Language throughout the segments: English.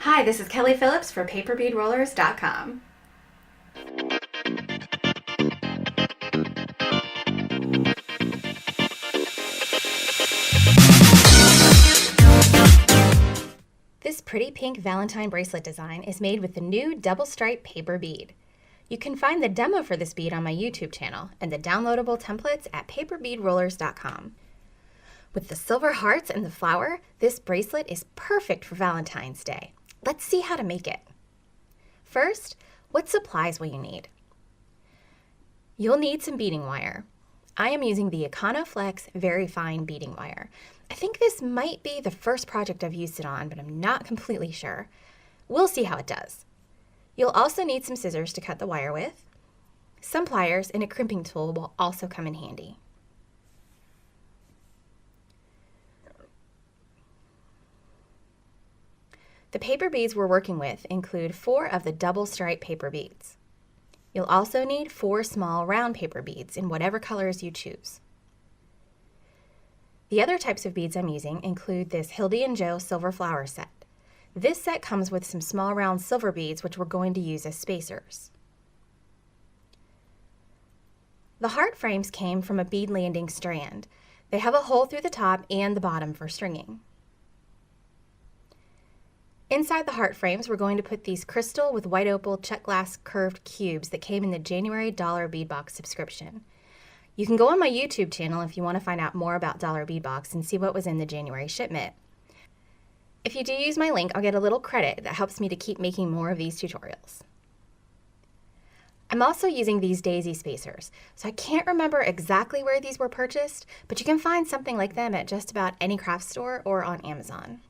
Hi, this is Kelly Phillips for paperbeadrollers.com. This pretty pink Valentine bracelet design is made with the new double stripe paper bead. You can find the demo for this bead on my YouTube channel and the downloadable templates at paperbeadrollers.com. With the silver hearts and the flower, this bracelet is perfect for Valentine's Day. Let's see how to make it. First, what supplies will you need? You'll need some beading wire. I am using the Econoflex Very Fine beading wire. I think this might be the first project I've used it on, but I'm not completely sure. We'll see how it does. You'll also need some scissors to cut the wire with. Some pliers and a crimping tool will also come in handy. The paper beads we're working with include 4 of the double stripe paper beads. You'll also need 4 small round paper beads in whatever colors you choose. The other types of beads I'm using include this Hildy and Joe silver flower set. This set comes with some small round silver beads which we're going to use as spacers. The heart frames came from a bead landing strand. They have a hole through the top and the bottom for stringing. Inside the heart frames, we're going to put these crystal with white opal check glass curved cubes that came in the January Dollar Bead Box subscription. You can go on my YouTube channel if you want to find out more about Dollar Bead Box and see what was in the January shipment. If you do use my link, I'll get a little credit that helps me to keep making more of these tutorials. I'm also using these daisy spacers, so I can't remember exactly where these were purchased, but you can find something like them at just about any craft store or on Amazon.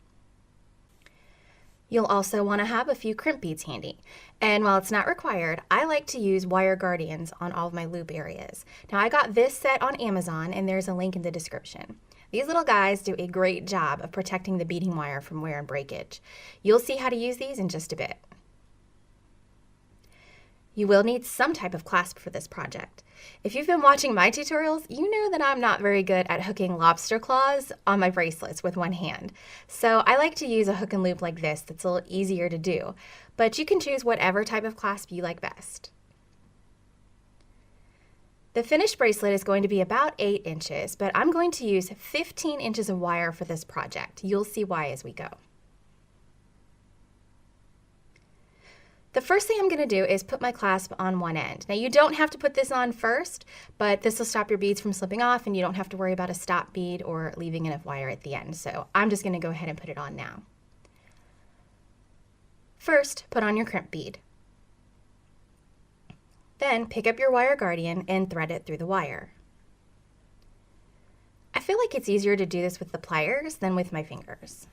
You'll also want to have a few crimp beads handy. And while it's not required, I like to use wire guardians on all of my loop areas. Now I got this set on Amazon and there's a link in the description. These little guys do a great job of protecting the beading wire from wear and breakage. You'll see how to use these in just a bit. You will need some type of clasp for this project. If you've been watching my tutorials, you know that I'm not very good at hooking lobster claws on my bracelets with one hand. So I like to use a hook and loop like this that's a little easier to do, but you can choose whatever type of clasp you like best. The finished bracelet is going to be about 8 inches, but I'm going to use 15 inches of wire for this project. You'll see why as we go. The first thing I'm going to do is put my clasp on one end. Now you don't have to put this on first, but this will stop your beads from slipping off and you don't have to worry about a stop bead or leaving enough wire at the end. So I'm just going to go ahead and put it on now. First, put on your crimp bead. Then pick up your wire guardian and thread it through the wire. I feel like it's easier to do this with the pliers than with my fingers.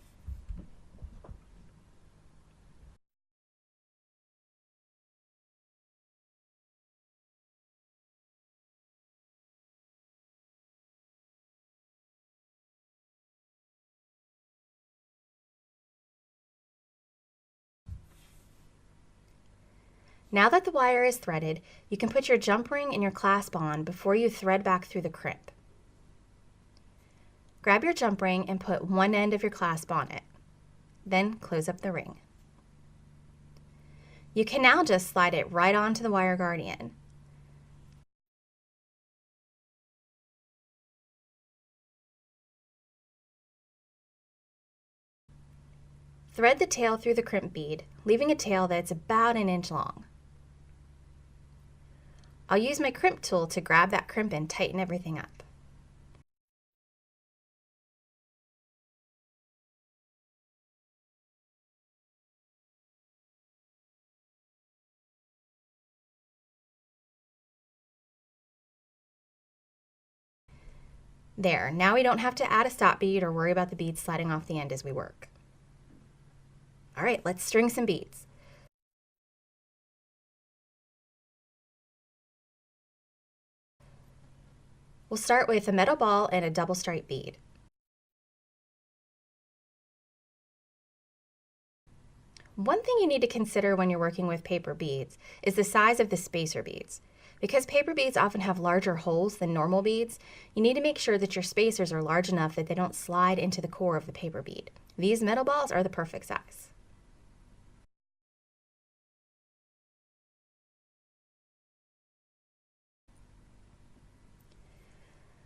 Now that the wire is threaded, you can put your jump ring and your clasp on before you thread back through the crimp. Grab your jump ring and put one end of your clasp on it. Then close up the ring. You can now just slide it right onto the wire guardian. Thread the tail through the crimp bead, leaving a tail that's about 1 inch long. I'll use my crimp tool to grab that crimp and tighten everything up. There, now we don't have to add a stop bead or worry about the beads sliding off the end as we work. All right, let's string some beads. We'll start with a metal ball and a double stripe bead. One thing you need to consider when you're working with paper beads is the size of the spacer beads. Because paper beads often have larger holes than normal beads, you need to make sure that your spacers are large enough that they don't slide into the core of the paper bead. These metal balls are the perfect size.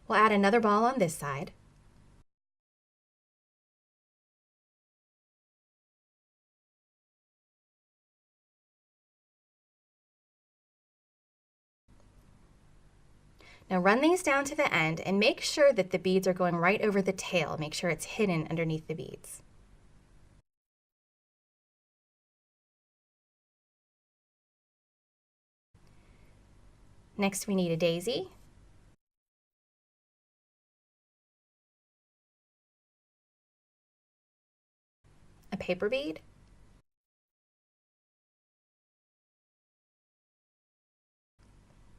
We'll add another ball on this side. Now run these down to the end and make sure that the beads are going right over the tail. Make sure it's hidden underneath the beads. Next we need a daisy, a paper bead,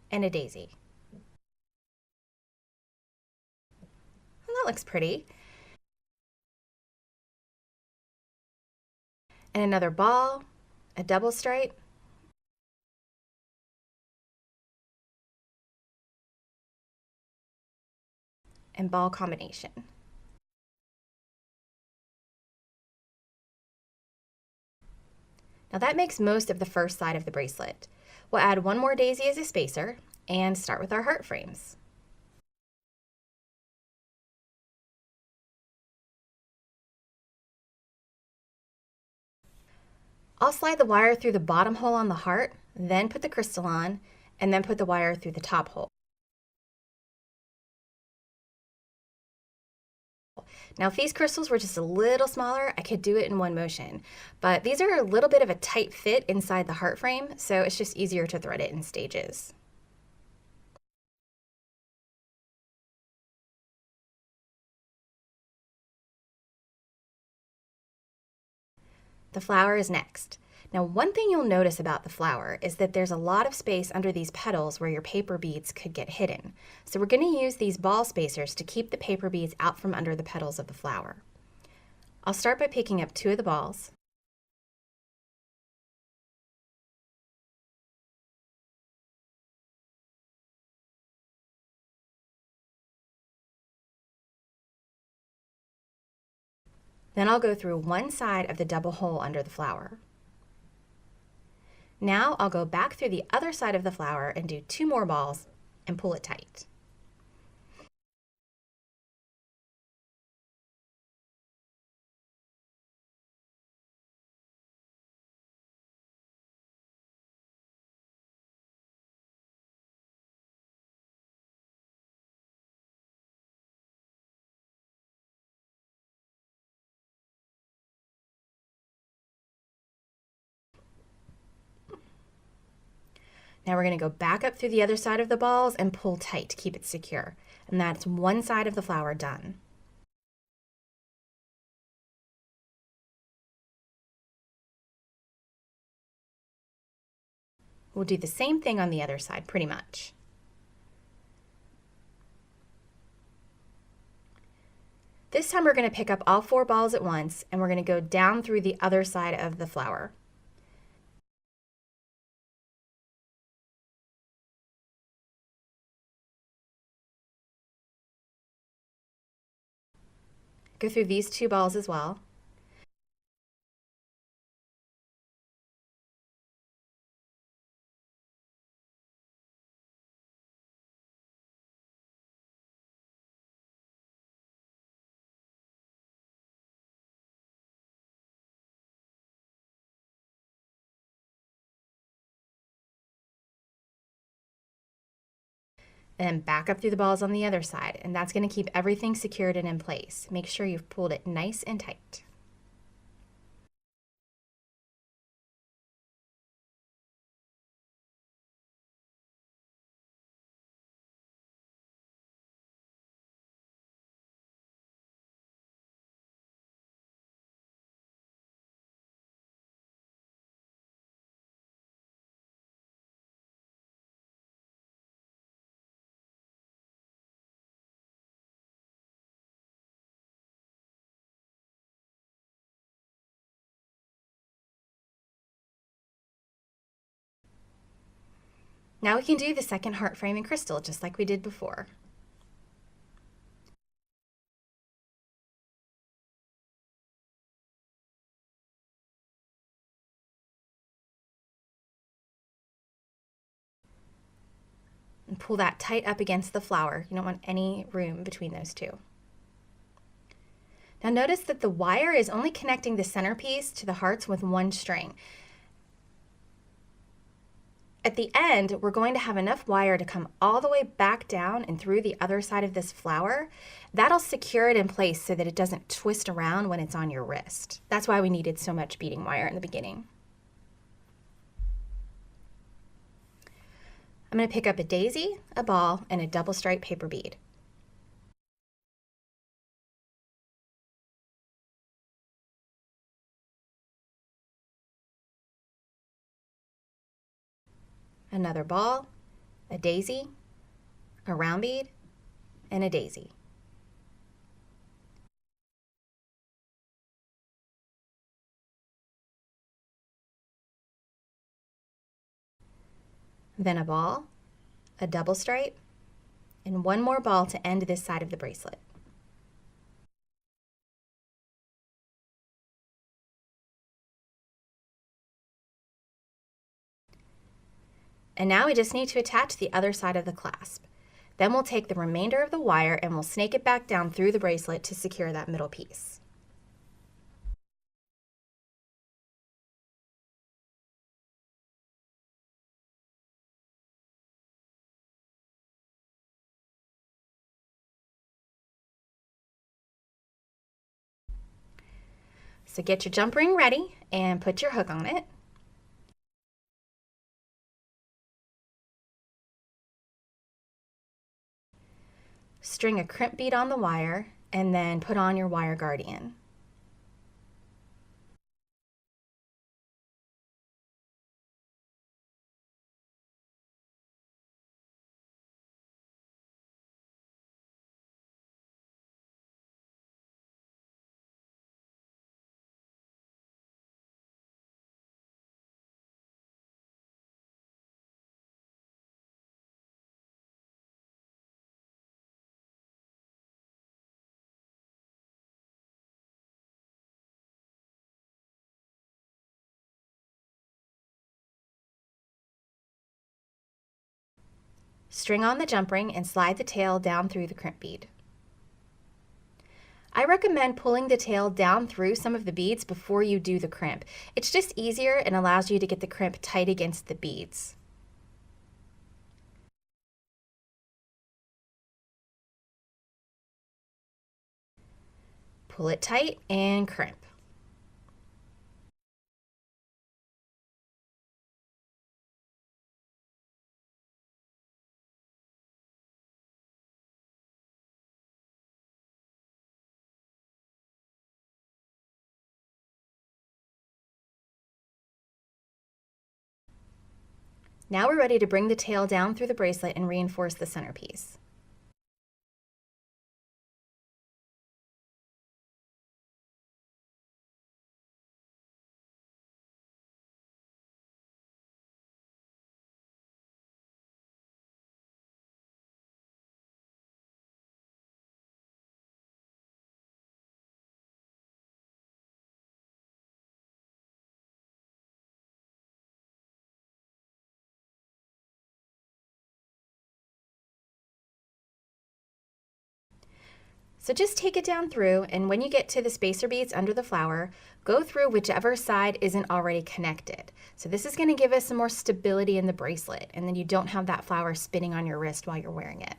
and a daisy. Well, that looks pretty. And another ball, a double stripe, and ball combination. Now that makes most of the first side of the bracelet. We'll add one more daisy as a spacer and start with our heart frames. I'll slide the wire through the bottom hole on the heart, then put the crystal on, and then put the wire through the top hole. Now, if these crystals were just a little smaller, I could do it in one motion, but these are a little bit of a tight fit inside the heart frame, so it's just easier to thread it in stages. The flower is next. Now, one thing you'll notice about the flower is that there's a lot of space under these petals where your paper beads could get hidden. So we're going to use these ball spacers to keep the paper beads out from under the petals of the flower. I'll start by picking up 2 of the balls. Then I'll go through one side of the double hole under the flower. Now I'll go back through the other side of the flower and do 2 more balls and pull it tight. Now we're going to go back up through the other side of the balls and pull tight to keep it secure. And that's one side of the flower done. We'll do the same thing on the other side, pretty much. This time we're going to pick up all 4 balls at once and we're going to go down through the other side of the flower. Go through these 2 balls as well. And then back up through the balls on the other side, and that's going to keep everything secured and in place. Make sure you've pulled it nice and tight. Now we can do the second heart frame in crystal just like we did before. and pull that tight up against the flower. You don't want any room between those two. Now notice that the wire is only connecting the centerpiece to the hearts with one string. At the end, we're going to have enough wire to come all the way back down and through the other side of this flower. That'll secure it in place so that it doesn't twist around when it's on your wrist. That's why we needed so much beading wire in the beginning. I'm going to pick up a daisy, a ball, and a double stripe paper bead. Another ball, a daisy, a round bead, and a daisy. Then a ball, a double stripe, and one more ball to end this side of the bracelet. And now we just need to attach the other side of the clasp. Then we'll take the remainder of the wire and we'll snake it back down through the bracelet to secure that middle piece. So get your jump ring ready and put your hook on it. String a crimp bead on the wire and then put on your wire guardian. String on the jump ring and slide the tail down through the crimp bead. I recommend pulling the tail down through some of the beads before you do the crimp. It's just easier and allows you to get the crimp tight against the beads. Pull it tight and crimp. Now we're ready to bring the tail down through the bracelet and reinforce the centerpiece. So just take it down through, and when you get to the spacer beads under the flower, go through whichever side isn't already connected. So this is going to give us some more stability in the bracelet, and then you don't have that flower spinning on your wrist while you're wearing it.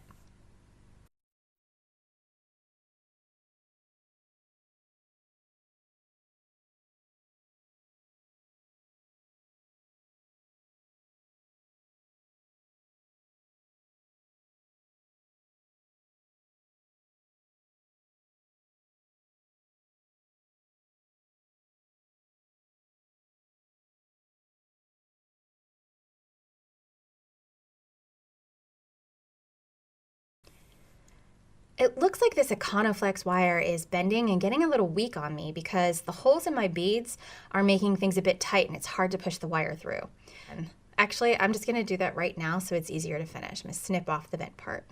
It looks like this Econoflex wire is bending and getting a little weak on me because the holes in my beads are making things a bit tight and it's hard to push the wire through. And actually, I'm just going to do that right now so it's easier to finish. I'm going to snip off the bent part.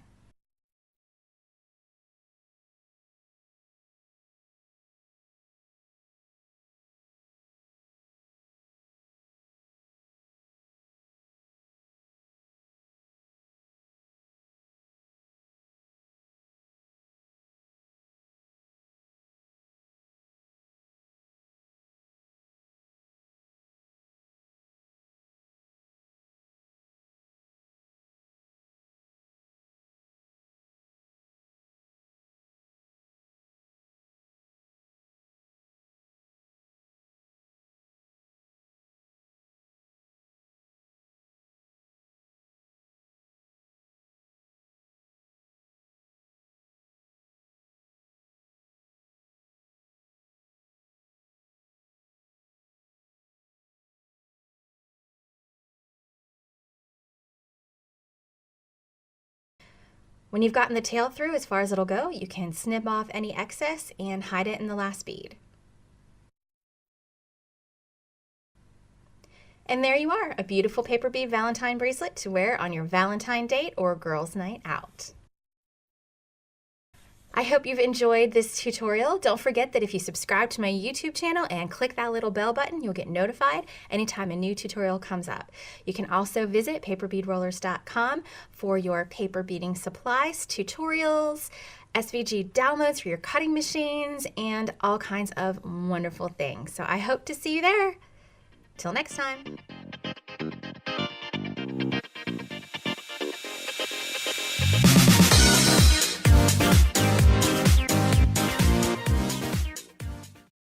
When you've gotten the tail through as far as it'll go, you can snip off any excess and hide it in the last bead. And there you are, a beautiful paper bead Valentine bracelet to wear on your Valentine date or girls' night out. I hope you've enjoyed this tutorial. Don't forget that if you subscribe to my YouTube channel and click that little bell button, you'll get notified anytime a new tutorial comes up. You can also visit paperbeadrollers.com for your paper beading supplies, tutorials, SVG downloads for your cutting machines, and all kinds of wonderful things. So I hope to see you there. Till next time.